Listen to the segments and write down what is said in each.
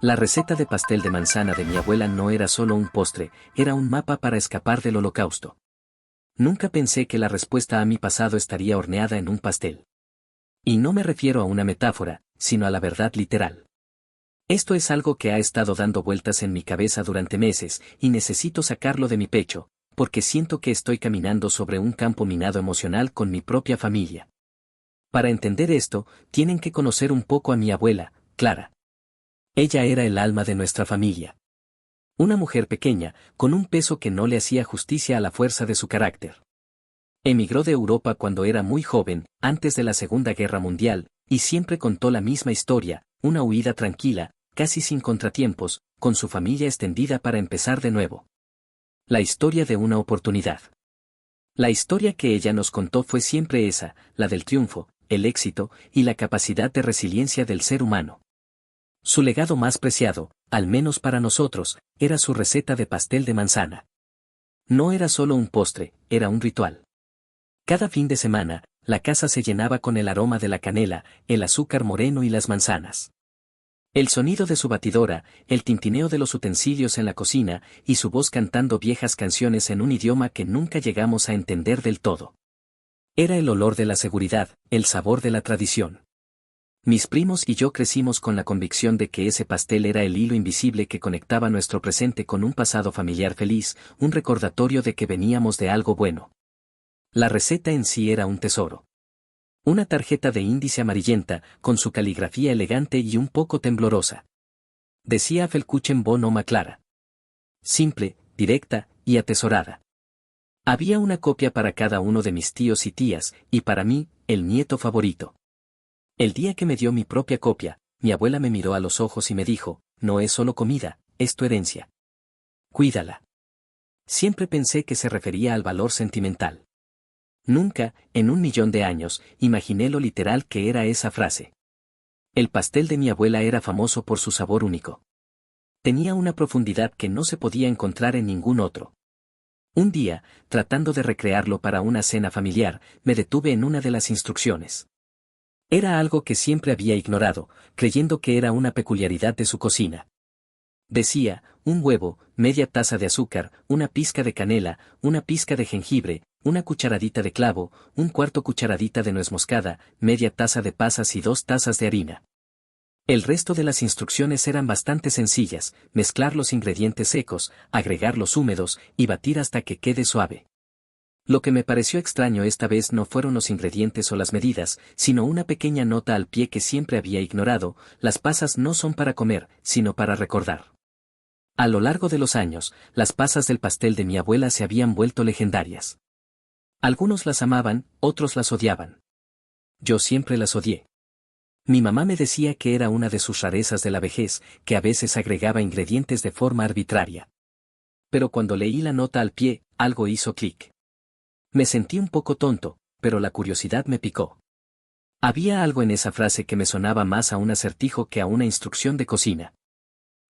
La receta de pastel de manzana de mi abuela no era solo un postre, era un mapa para escapar del holocausto. Nunca pensé que la respuesta a mi pasado estaría horneada en un pastel. Y no me refiero a una metáfora, sino a la verdad literal. Esto es algo que ha estado dando vueltas en mi cabeza durante meses, y necesito sacarlo de mi pecho, porque siento que estoy caminando sobre un campo minado emocional con mi propia familia. Para entender esto, tienen que conocer un poco a mi abuela, Clara. Ella era el alma de nuestra familia. Una mujer pequeña, con un peso que no le hacía justicia a la fuerza de su carácter. Emigró de Europa cuando era muy joven, antes de la Segunda Guerra Mundial, y siempre contó la misma historia, una huida tranquila, casi sin contratiempos, con su familia extendida para empezar de nuevo. La historia de una oportunidad. La historia que ella nos contó fue siempre esa, la del triunfo, el éxito y la capacidad de resiliencia del ser humano. Su legado más preciado, al menos para nosotros, era su receta de pastel de manzana. No era solo un postre, era un ritual. Cada fin de semana, la casa se llenaba con el aroma de la canela, el azúcar moreno y las manzanas. El sonido de su batidora, el tintineo de los utensilios en la cocina, y su voz cantando viejas canciones en un idioma que nunca llegamos a entender del todo. Era el olor de la seguridad, el sabor de la tradición. Mis primos y yo crecimos con la convicción de que ese pastel era el hilo invisible que conectaba nuestro presente con un pasado familiar feliz, un recordatorio de que veníamos de algo bueno. La receta en sí era un tesoro. Una tarjeta de índice amarillenta, con su caligrafía elegante y un poco temblorosa. Decía Felkuchen von Oma Clara. Simple, directa y atesorada. Había una copia para cada uno de mis tíos y tías, y para mí, el nieto favorito. El día que me dio mi propia copia, mi abuela me miró a los ojos y me dijo, no es solo comida, es tu herencia. Cuídala. Siempre pensé que se refería al valor sentimental. Nunca, en 1.000.000 de años, imaginé lo literal que era esa frase. El pastel de mi abuela era famoso por su sabor único. Tenía una profundidad que no se podía encontrar en ningún otro. Un día, tratando de recrearlo para una cena familiar, me detuve en una de las instrucciones. Era algo que siempre había ignorado, creyendo que era una peculiaridad de su cocina. Decía, un huevo, media taza de azúcar, una pizca de canela, una pizca de jengibre, una cucharadita de clavo, un cuarto cucharadita de nuez moscada, media taza de pasas y 2 tazas de harina. El resto de las instrucciones eran bastante sencillas, mezclar los ingredientes secos, agregar los húmedos y batir hasta que quede suave. Lo que me pareció extraño esta vez no fueron los ingredientes o las medidas, sino una pequeña nota al pie que siempre había ignorado, las pasas no son para comer, sino para recordar. A lo largo de los años, las pasas del pastel de mi abuela se habían vuelto legendarias. Algunos las amaban, otros las odiaban. Yo siempre las odié. Mi mamá me decía que era una de sus rarezas de la vejez, que a veces agregaba ingredientes de forma arbitraria. Pero cuando leí la nota al pie, algo hizo clic. Me sentí un poco tonto, pero la curiosidad me picó. Había algo en esa frase que me sonaba más a un acertijo que a una instrucción de cocina.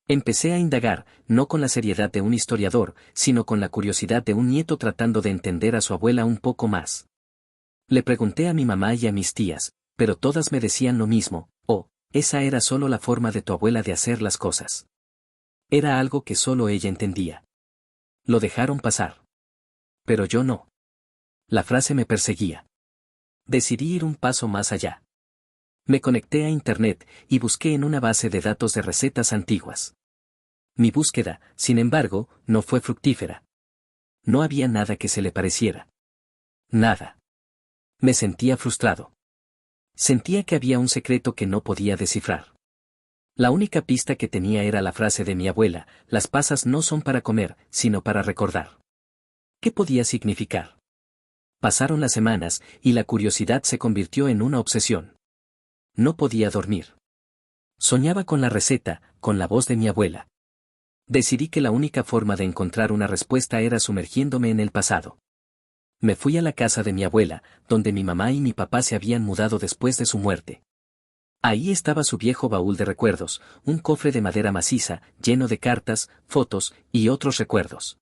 Empecé a indagar, no con la seriedad de un historiador, sino con la curiosidad de un nieto tratando de entender a su abuela un poco más. Le pregunté a mi mamá y a mis tías, pero todas me decían lo mismo, esa era solo la forma de tu abuela de hacer las cosas. Era algo que solo ella entendía. Lo dejaron pasar. Pero yo no. La frase me perseguía. Decidí ir un paso más allá. Me conecté a Internet y busqué en una base de datos de recetas antiguas. Mi búsqueda, sin embargo, no fue fructífera. No había nada que se le pareciera. Nada. Me sentía frustrado. Sentía que había un secreto que no podía descifrar. La única pista que tenía era la frase de mi abuela, las pasas no son para comer, sino para recordar. ¿Qué podía significar? Pasaron las semanas, y la curiosidad se convirtió en una obsesión. No podía dormir. Soñaba con la receta, con la voz de mi abuela. Decidí que la única forma de encontrar una respuesta era sumergiéndome en el pasado. Me fui a la casa de mi abuela, donde mi mamá y mi papá se habían mudado después de su muerte. Ahí estaba su viejo baúl de recuerdos, un cofre de madera maciza, lleno de cartas, fotos y otros recuerdos.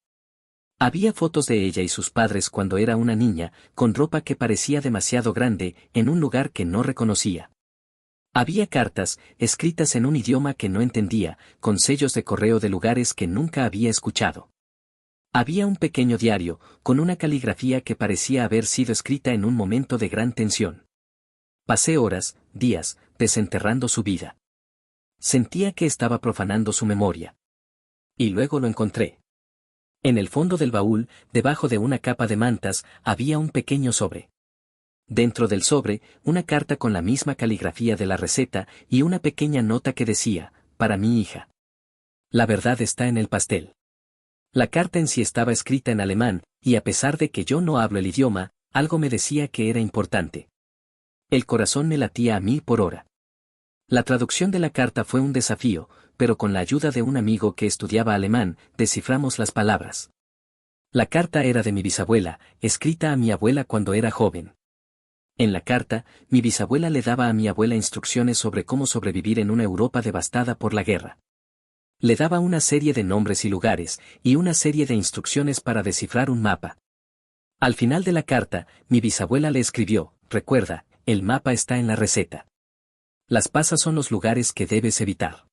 Había fotos de ella y sus padres cuando era una niña, con ropa que parecía demasiado grande, en un lugar que no reconocía. Había cartas, escritas en un idioma que no entendía, con sellos de correo de lugares que nunca había escuchado. Había un pequeño diario, con una caligrafía que parecía haber sido escrita en un momento de gran tensión. Pasé horas, días, desenterrando su vida. Sentía que estaba profanando su memoria. Y luego lo encontré. En el fondo del baúl, debajo de una capa de mantas, había un pequeño sobre. Dentro del sobre, una carta con la misma caligrafía de la receta y una pequeña nota que decía, para mi hija. La verdad está en el pastel. La carta en sí estaba escrita en alemán, y a pesar de que yo no hablo el idioma, algo me decía que era importante. El corazón me latía a 1000 por hora. La traducción de la carta fue un desafío, pero con la ayuda de un amigo que estudiaba alemán, desciframos las palabras. La carta era de mi bisabuela, escrita a mi abuela cuando era joven. En la carta, mi bisabuela le daba a mi abuela instrucciones sobre cómo sobrevivir en una Europa devastada por la guerra. Le daba una serie de nombres y lugares, y una serie de instrucciones para descifrar un mapa. Al final de la carta, mi bisabuela le escribió, recuerda, el mapa está en la receta. Las pasas son los lugares que debes evitar.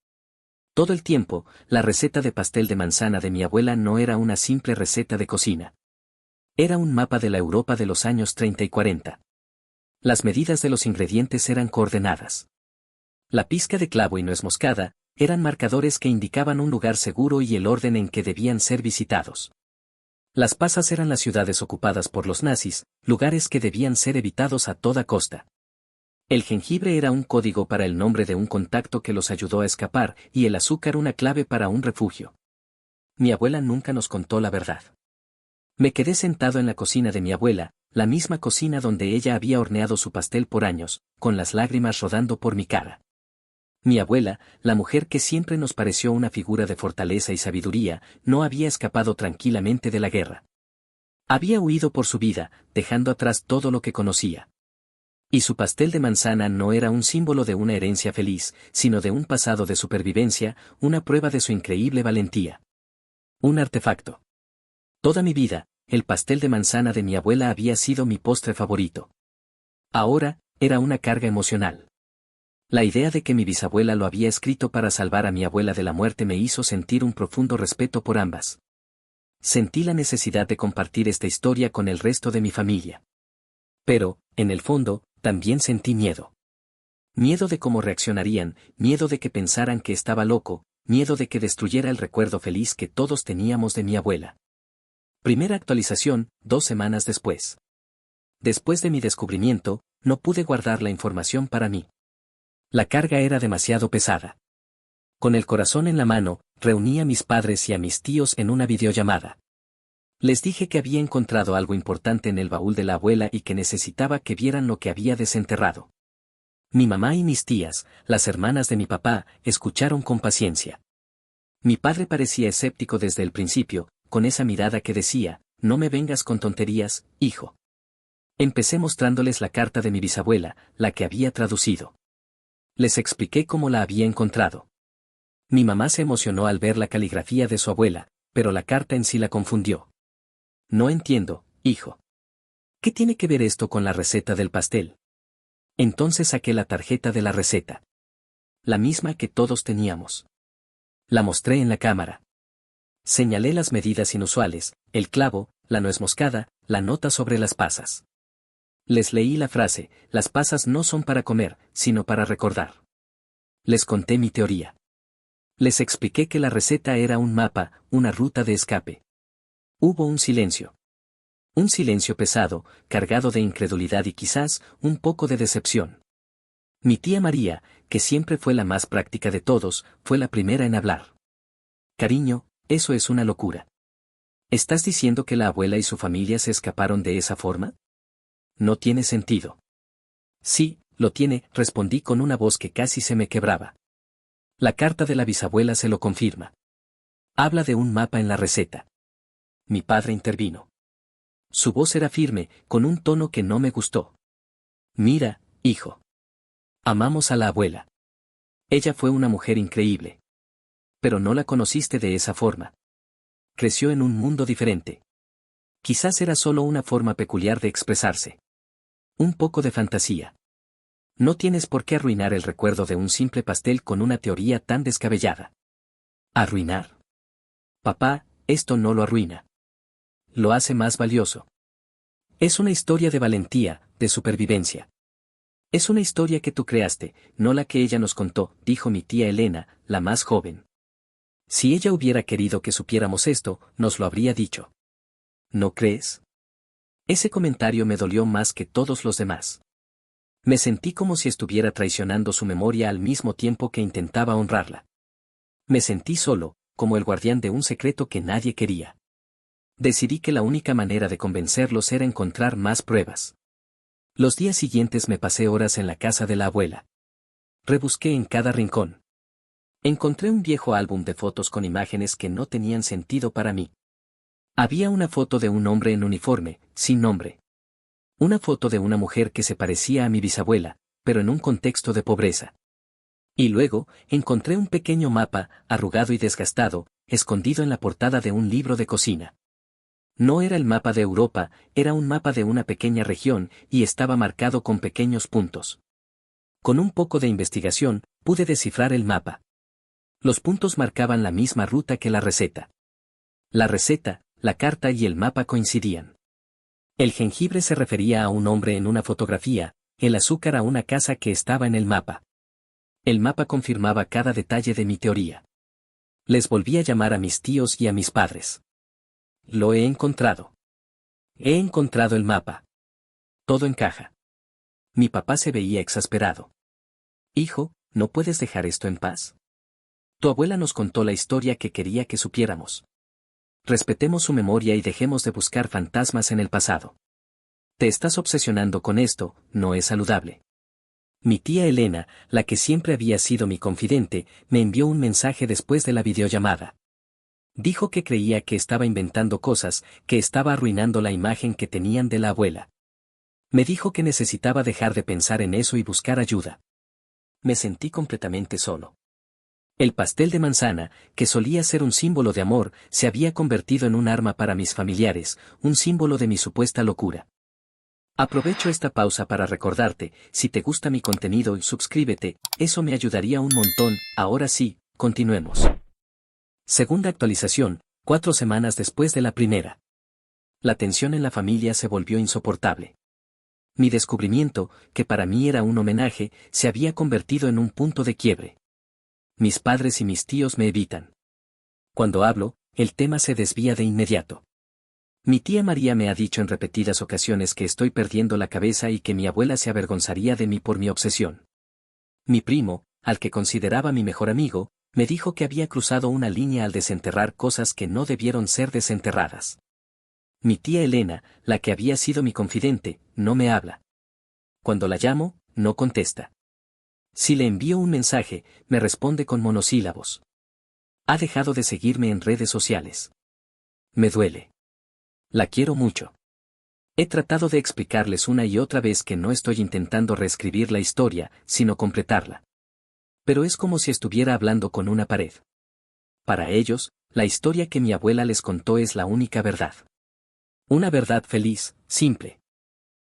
Todo el tiempo, la receta de pastel de manzana de mi abuela no era una simple receta de cocina. Era un mapa de la Europa de los años 30 y 40. Las medidas de los ingredientes eran coordenadas. La pizca de clavo y nuez moscada eran marcadores que indicaban un lugar seguro y el orden en que debían ser visitados. Las pasas eran las ciudades ocupadas por los nazis, lugares que debían ser evitados a toda costa. El jengibre era un código para el nombre de un contacto que los ayudó a escapar y el azúcar una clave para un refugio. Mi abuela nunca nos contó la verdad. Me quedé sentado en la cocina de mi abuela, la misma cocina donde ella había horneado su pastel por años, con las lágrimas rodando por mi cara. Mi abuela, la mujer que siempre nos pareció una figura de fortaleza y sabiduría, no había escapado tranquilamente de la guerra. Había huido por su vida, dejando atrás todo lo que conocía. Y su pastel de manzana no era un símbolo de una herencia feliz, sino de un pasado de supervivencia, una prueba de su increíble valentía. Un artefacto. Toda mi vida, el pastel de manzana de mi abuela había sido mi postre favorito. Ahora, era una carga emocional. La idea de que mi bisabuela lo había escrito para salvar a mi abuela de la muerte me hizo sentir un profundo respeto por ambas. Sentí la necesidad de compartir esta historia con el resto de mi familia. Pero, en el fondo, también sentí miedo. Miedo de cómo reaccionarían, miedo de que pensaran que estaba loco, miedo de que destruyera el recuerdo feliz que todos teníamos de mi abuela. Primera actualización, 2 semanas después. Después de mi descubrimiento, no pude guardar la información para mí. La carga era demasiado pesada. Con el corazón en la mano, reuní a mis padres y a mis tíos en una videollamada. Les dije que había encontrado algo importante en el baúl de la abuela y que necesitaba que vieran lo que había desenterrado. Mi mamá y mis tías, las hermanas de mi papá, escucharon con paciencia. Mi padre parecía escéptico desde el principio, con esa mirada que decía, no me vengas con tonterías, hijo. Empecé mostrándoles la carta de mi bisabuela, la que había traducido. Les expliqué cómo la había encontrado. Mi mamá se emocionó al ver la caligrafía de su abuela, pero la carta en sí la confundió. No entiendo, hijo. ¿Qué tiene que ver esto con la receta del pastel? Entonces saqué la tarjeta de la receta. La misma que todos teníamos. La mostré en la cámara. Señalé las medidas inusuales, el clavo, la nuez moscada, la nota sobre las pasas. Les leí la frase, las pasas no son para comer, sino para recordar. Les conté mi teoría. Les expliqué que la receta era un mapa, una ruta de escape. Hubo un silencio. Un silencio pesado, cargado de incredulidad y quizás, un poco de decepción. Mi tía María, que siempre fue la más práctica de todos, fue la primera en hablar. Cariño, eso es una locura. ¿Estás diciendo que la abuela y su familia se escaparon de esa forma? No tiene sentido. Sí, lo tiene, respondí con una voz que casi se me quebraba. La carta de la bisabuela se lo confirma. Habla de un mapa en la receta. Mi padre intervino. Su voz era firme, con un tono que no me gustó. Mira, hijo. Amamos a la abuela. Ella fue una mujer increíble. Pero no la conociste de esa forma. Creció en un mundo diferente. Quizás era solo una forma peculiar de expresarse. Un poco de fantasía. No tienes por qué arruinar el recuerdo de un simple pastel con una teoría tan descabellada. ¿Arruinar? Papá, esto no lo arruina. Lo hace más valioso. Es una historia de valentía, de supervivencia. Es una historia que tú creaste, no la que ella nos contó, dijo mi tía Elena, la más joven. Si ella hubiera querido que supiéramos esto, nos lo habría dicho. ¿No crees? Ese comentario me dolió más que todos los demás. Me sentí como si estuviera traicionando su memoria al mismo tiempo que intentaba honrarla. Me sentí solo, como el guardián de un secreto que nadie quería. Decidí que la única manera de convencerlos era encontrar más pruebas. Los días siguientes me pasé horas en la casa de la abuela. Rebusqué en cada rincón. Encontré un viejo álbum de fotos con imágenes que no tenían sentido para mí. Había una foto de un hombre en uniforme, sin nombre. Una foto de una mujer que se parecía a mi bisabuela, pero en un contexto de pobreza. Y luego, encontré un pequeño mapa, arrugado y desgastado, escondido en la portada de un libro de cocina. No era el mapa de Europa, era un mapa de una pequeña región, y estaba marcado con pequeños puntos. Con un poco de investigación, pude descifrar el mapa. Los puntos marcaban la misma ruta que la receta. La receta, la carta y el mapa coincidían. El jengibre se refería a un hombre en una fotografía, el azúcar a una casa que estaba en el mapa. El mapa confirmaba cada detalle de mi teoría. Les volví a llamar a mis tíos y a mis padres. Lo he encontrado. He encontrado el mapa. Todo encaja. Mi papá se veía exasperado. Hijo, ¿no puedes dejar esto en paz? Tu abuela nos contó la historia que quería que supiéramos. Respetemos su memoria y dejemos de buscar fantasmas en el pasado. Te estás obsesionando con esto, no es saludable. Mi tía Elena, la que siempre había sido mi confidente, me envió un mensaje después de la videollamada. Dijo que creía que estaba inventando cosas, que estaba arruinando la imagen que tenían de la abuela. Me dijo que necesitaba dejar de pensar en eso y buscar ayuda. Me sentí completamente solo. El pastel de manzana, que solía ser un símbolo de amor, se había convertido en un arma para mis familiares, un símbolo de mi supuesta locura. Aprovecho esta pausa para recordarte, si te gusta mi contenido, suscríbete, eso me ayudaría un montón. Ahora sí, continuemos. Segunda actualización, 4 semanas después de la primera. La tensión en la familia se volvió insoportable. Mi descubrimiento, que para mí era un homenaje, se había convertido en un punto de quiebre. Mis padres y mis tíos me evitan. Cuando hablo, el tema se desvía de inmediato. Mi tía María me ha dicho en repetidas ocasiones que estoy perdiendo la cabeza y que mi abuela se avergonzaría de mí por mi obsesión. Mi primo, al que consideraba mi mejor amigo, me dijo que había cruzado una línea al desenterrar cosas que no debieron ser desenterradas. Mi tía Elena, la que había sido mi confidente, no me habla. Cuando la llamo, no contesta. Si le envío un mensaje, me responde con monosílabos. Ha dejado de seguirme en redes sociales. Me duele. La quiero mucho. He tratado de explicarles una y otra vez que no estoy intentando reescribir la historia, sino completarla. Pero es como si estuviera hablando con una pared. Para ellos, la historia que mi abuela les contó es la única verdad. Una verdad feliz, simple.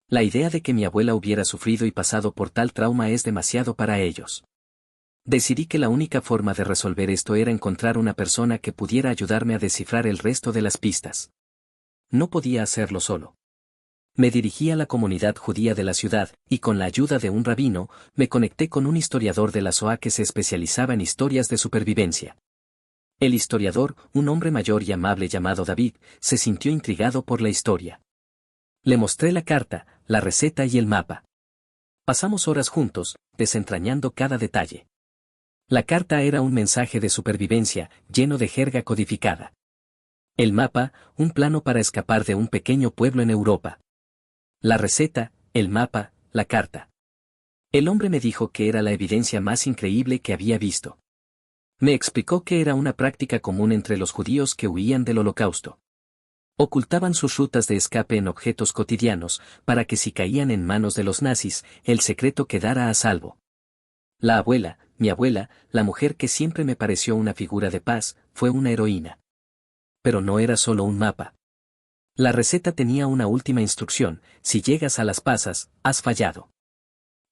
La idea de que mi abuela hubiera sufrido y pasado por tal trauma es demasiado para ellos. Decidí que la única forma de resolver esto era encontrar una persona que pudiera ayudarme a descifrar el resto de las pistas. No podía hacerlo solo. Me dirigí a la comunidad judía de la ciudad, y con la ayuda de un rabino, me conecté con un historiador de la SOA que se especializaba en historias de supervivencia. El historiador, un hombre mayor y amable llamado David, se sintió intrigado por la historia. Le mostré la carta, la receta y el mapa. Pasamos horas juntos, desentrañando cada detalle. La carta era un mensaje de supervivencia, lleno de jerga codificada. El mapa, un plano para escapar de un pequeño pueblo en Europa. La receta, el mapa, la carta. El hombre me dijo que era la evidencia más increíble que había visto. Me explicó que era una práctica común entre los judíos que huían del Holocausto. Ocultaban sus rutas de escape en objetos cotidianos, para que si caían en manos de los nazis, el secreto quedara a salvo. La abuela, mi abuela, la mujer que siempre me pareció una figura de paz, fue una heroína. Pero no era solo un mapa. La receta tenía una última instrucción: si llegas a las pasas, has fallado.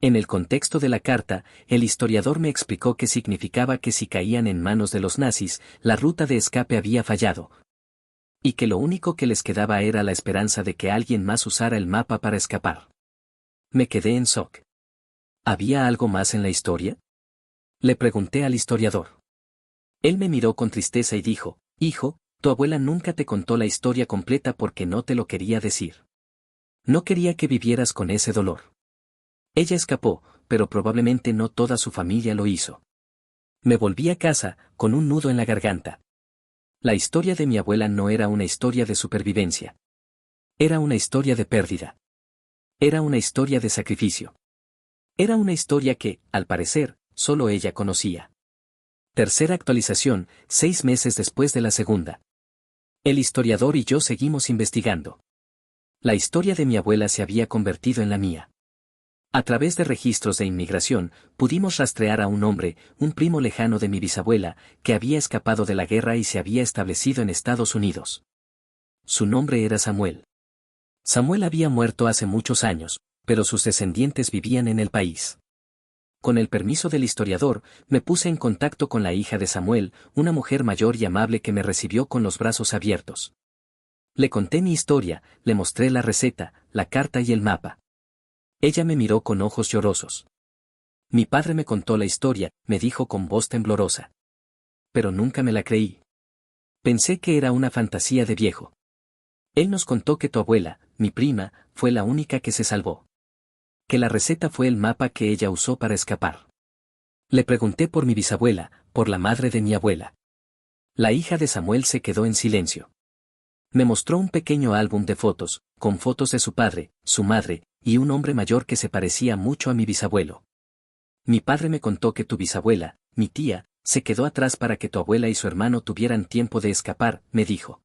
En el contexto de la carta, el historiador me explicó que significaba que si caían en manos de los nazis, la ruta de escape había fallado, y que lo único que les quedaba era la esperanza de que alguien más usara el mapa para escapar. Me quedé en shock. ¿Había algo más en la historia? Le pregunté al historiador. Él me miró con tristeza y dijo, hijo, tu abuela nunca te contó la historia completa porque no te lo quería decir. No quería que vivieras con ese dolor. Ella escapó, pero probablemente no toda su familia lo hizo. Me volví a casa, con un nudo en la garganta. La historia de mi abuela no era una historia de supervivencia. Era una historia de pérdida. Era una historia de sacrificio. Era una historia que, al parecer, solo ella conocía. Tercera actualización, 6 meses después de la segunda. El historiador y yo seguimos investigando. La historia de mi abuela se había convertido en la mía. A través de registros de inmigración, pudimos rastrear a un hombre, un primo lejano de mi bisabuela, que había escapado de la guerra y se había establecido en Estados Unidos. Su nombre era Samuel. Samuel había muerto hace muchos años, pero sus descendientes vivían en el país. Con el permiso del historiador, me puse en contacto con la hija de Samuel, una mujer mayor y amable que me recibió con los brazos abiertos. Le conté mi historia, le mostré la receta, la carta y el mapa. Ella me miró con ojos llorosos. Mi padre me contó la historia, me dijo con voz temblorosa. Pero nunca me la creí. Pensé que era una fantasía de viejo. Él nos contó que tu abuela, mi prima, fue la única que se salvó. Que la receta fue el mapa que ella usó para escapar. Le pregunté por mi bisabuela, por la madre de mi abuela. La hija de Samuel se quedó en silencio. Me mostró un pequeño álbum de fotos, con fotos de su padre, su madre, y un hombre mayor que se parecía mucho a mi bisabuelo. Mi padre me contó que tu bisabuela, mi tía, se quedó atrás para que tu abuela y su hermano tuvieran tiempo de escapar, me dijo.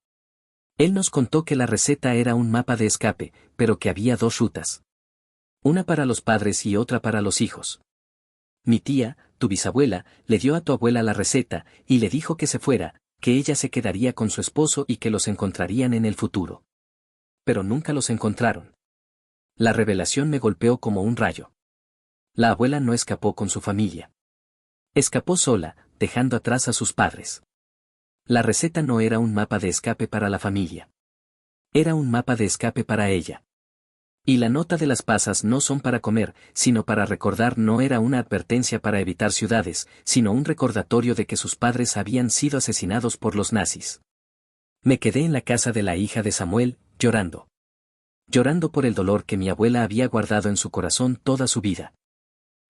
Él nos contó que la receta era un mapa de escape, pero que había 2 rutas. Una para los padres y otra para los hijos. Mi tía, tu bisabuela, le dio a tu abuela la receta, y le dijo que se fuera, que ella se quedaría con su esposo y que los encontrarían en el futuro. Pero nunca los encontraron. La revelación me golpeó como un rayo. La abuela no escapó con su familia. Escapó sola, dejando atrás a sus padres. La receta no era un mapa de escape para la familia. Era un mapa de escape para ella. Y la nota de las pasas no son para comer, sino para recordar. No era una advertencia para evitar ciudades, sino un recordatorio de que sus padres habían sido asesinados por los nazis. Me quedé en la casa de la hija de Samuel, llorando. Llorando por el dolor que mi abuela había guardado en su corazón toda su vida.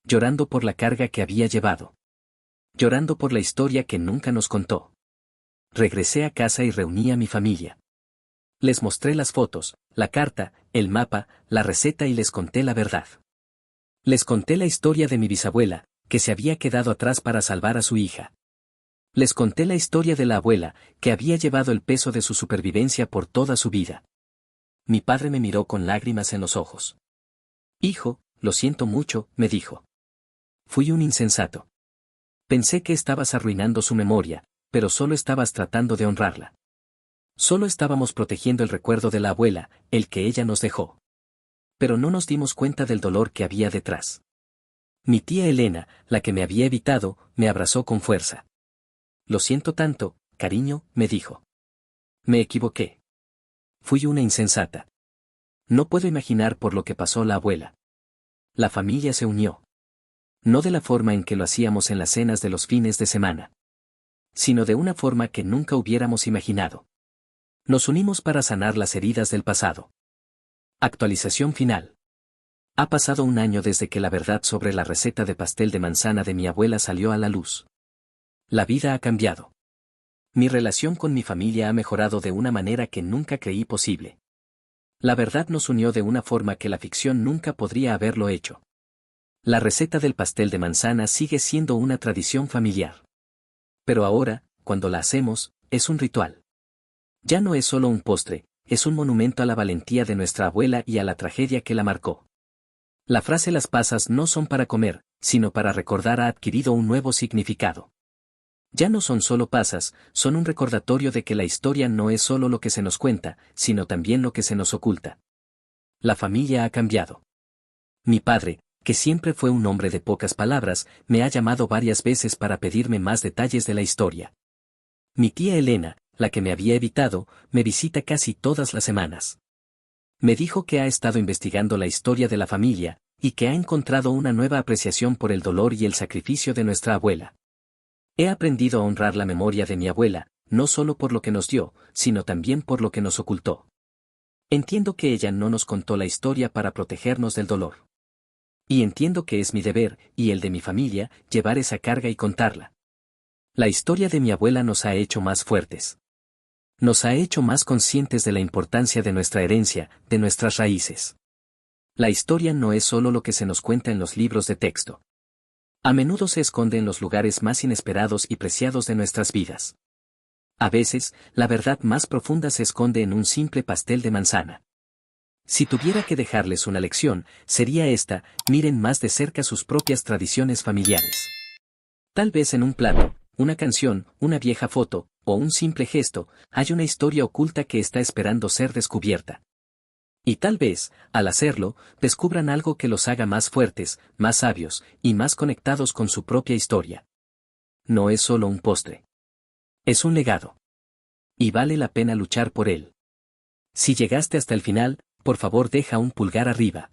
Llorando por la carga que había llevado. Llorando por la historia que nunca nos contó. Regresé a casa y reuní a mi familia. Les mostré las fotos, la carta, el mapa, la receta y les conté la verdad. Les conté la historia de mi bisabuela, que se había quedado atrás para salvar a su hija. Les conté la historia de la abuela, que había llevado el peso de su supervivencia por toda su vida. Mi padre me miró con lágrimas en los ojos. Hijo, lo siento mucho, me dijo. Fui un insensato. Pensé que estabas arruinando su memoria, pero solo estabas tratando de honrarla. Solo estábamos protegiendo el recuerdo de la abuela, el que ella nos dejó. Pero no nos dimos cuenta del dolor que había detrás. Mi tía Elena, la que me había evitado, me abrazó con fuerza. Lo siento tanto, cariño, me dijo. Me equivoqué. Fui una insensata. No puedo imaginar por lo que pasó la abuela. La familia se unió. No de la forma en que lo hacíamos en las cenas de los fines de semana, sino de una forma que nunca hubiéramos imaginado. Nos unimos para sanar las heridas del pasado. Actualización final. Ha pasado un año desde que la verdad sobre la receta de pastel de manzana de mi abuela salió a la luz. La vida ha cambiado. Mi relación con mi familia ha mejorado de una manera que nunca creí posible. La verdad nos unió de una forma que la ficción nunca podría haberlo hecho. La receta del pastel de manzana sigue siendo una tradición familiar. Pero ahora, cuando la hacemos, es un ritual. Ya no es solo un postre, es un monumento a la valentía de nuestra abuela y a la tragedia que la marcó. La frase "las pasas no son para comer", sino para recordar ha adquirido un nuevo significado. Ya no son solo pasas, son un recordatorio de que la historia no es solo lo que se nos cuenta, sino también lo que se nos oculta. La familia ha cambiado. Mi padre, que siempre fue un hombre de pocas palabras, me ha llamado varias veces para pedirme más detalles de la historia. Mi tía Elena, la que me había evitado, me visita casi todas las semanas. Me dijo que ha estado investigando la historia de la familia, y que ha encontrado una nueva apreciación por el dolor y el sacrificio de nuestra abuela. He aprendido a honrar la memoria de mi abuela, no solo por lo que nos dio, sino también por lo que nos ocultó. Entiendo que ella no nos contó la historia para protegernos del dolor. Y entiendo que es mi deber, y el de mi familia, llevar esa carga y contarla. La historia de mi abuela nos ha hecho más fuertes. Nos ha hecho más conscientes de la importancia de nuestra herencia, de nuestras raíces. La historia no es solo lo que se nos cuenta en los libros de texto. A menudo se esconde en los lugares más inesperados y preciados de nuestras vidas. A veces, la verdad más profunda se esconde en un simple pastel de manzana. Si tuviera que dejarles una lección, sería esta: miren más de cerca sus propias tradiciones familiares. Tal vez en un plato, una canción, una vieja foto, o un simple gesto, hay una historia oculta que está esperando ser descubierta. Y tal vez, al hacerlo, descubran algo que los haga más fuertes, más sabios, y más conectados con su propia historia. No es solo un postre. Es un legado. Y vale la pena luchar por él. Si llegaste hasta el final, por favor deja un pulgar arriba.